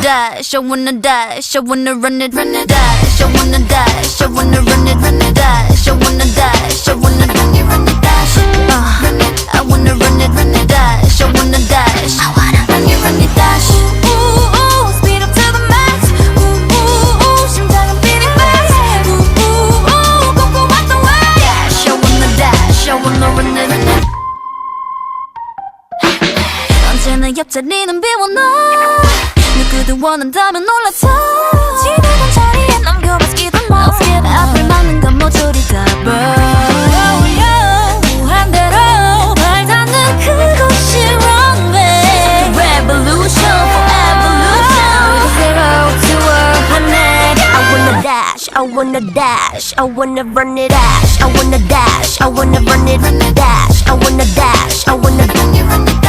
dash, I wanna dash, I wanna run it, dash, I wanna dash, I wanna run it, dash, I wanna dash, I wanna run it, dash. I wanna run it, dash, I wanna dash, I wanna run it, dash. Ooh, ooh, speed up to the max. Ooh, ooh, ooh, 심장은 beating fast. Ooh, ooh, ooh, go out the way. Dash, I wanna run it. 언제나 옆자리는 비워놔. 누구도 원한다면 올라타. 지나간 자리에 남겨봐 스키던 뭐. 앞을 막는 건 모조리 다 burn. 무한 대로 발 닿는 그곳이 runway. Revolution for evolution. Zero to 100. I wanna dash, I wanna dash, I wanna run it, dash. I wanna dash, I wanna run it, dash. I wanna dash, I wanna run it, dash.